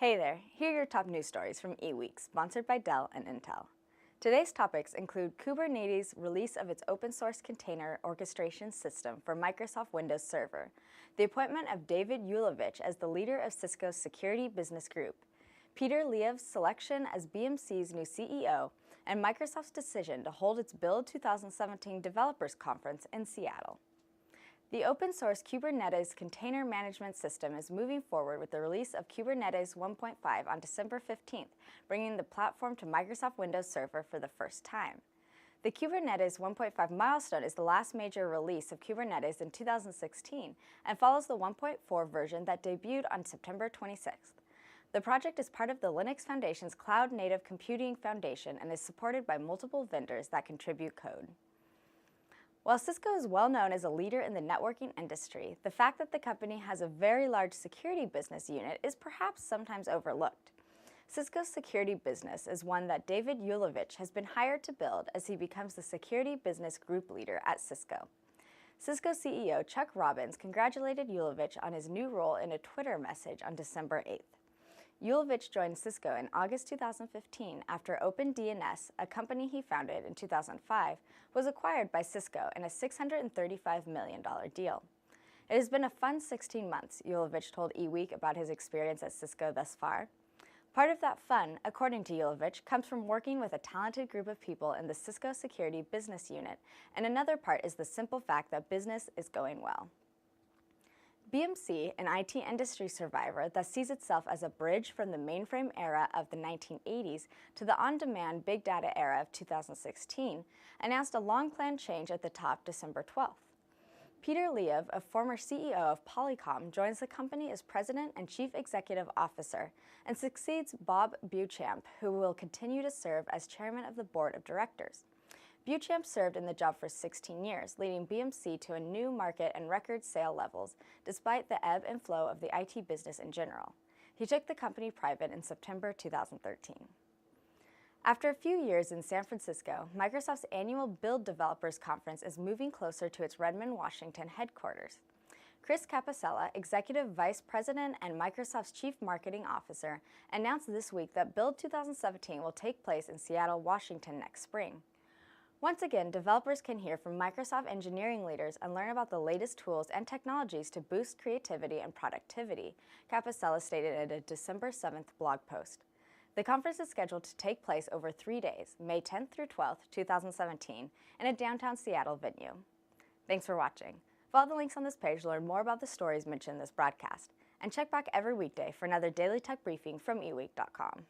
Hey there, here are your top news stories from eWEEK, sponsored by Dell and Intel. Today's topics include Kubernetes release of its open-source container orchestration system for Microsoft Windows Server, the appointment of David Ulevich as the leader of Cisco Security Business Group, Peter Liev's selection as BMC's new CEO, and Microsoft's decision to hold its Build 2017 Developers Conference in Seattle. The open-source Kubernetes container management system is moving forward with the release of Kubernetes 1.5 on December 15th, bringing the platform to Microsoft Windows Server for the first time. The Kubernetes 1.5 milestone is the last major release of Kubernetes in 2016 and follows the 1.4 version that debuted on September 26th. The project is part of the Linux Foundation's Cloud Native Computing Foundation and is supported by multiple vendors that contribute code. While Cisco is well known as a leader in the networking industry, the fact that the company has a very large security business unit is perhaps sometimes overlooked. Cisco's security business is one that David Ulevich has been hired to build as he becomes the Security Business Group leader at Cisco. Cisco CEO Chuck Robbins congratulated Ulevich on his new role in a Twitter message on December 8th. Ulevich joined Cisco in August 2015 after OpenDNS, a company he founded in 2005, was acquired by Cisco in a $635 million deal. It has been a fun 16 months, Ulevich told eWEEK about his experience at Cisco thus far. Part of that fun, according to Ulevich, comes from working with a talented group of people in the Cisco Security Business Unit, and another part is the simple fact that business is going well. BMC, an IT industry survivor that sees itself as a bridge from the mainframe era of the 1980s to the on-demand big data era of 2016, announced a long-planned change at the top December 12th. Peter Liev, a former CEO of Polycom, joins the company as President and Chief Executive Officer and succeeds Bob Beauchamp, who will continue to serve as Chairman of the Board of Directors. Beauchamp served in the job for 16 years, leading BMC to a new market and record sale levels, despite the ebb and flow of the IT business in general. He took the company private in September 2013. After a few years in San Francisco, Microsoft's annual Build Developers Conference is moving closer to its Redmond, Washington headquarters. Chris Capicella, Executive Vice President and Microsoft's Chief Marketing Officer, announced this week that Build 2017 will take place in Seattle, Washington next spring. Once again, developers can hear from Microsoft engineering leaders and learn about the latest tools and technologies to boost creativity and productivity, Capicella stated in a December 7th blog post. The conference is scheduled to take place over 3 days, May 10th through 12th, 2017, in a downtown Seattle venue. Thanks for watching. Follow the links on this page to learn more about the stories mentioned in this broadcast, and check back every weekday for another daily tech briefing from eWEEK.com.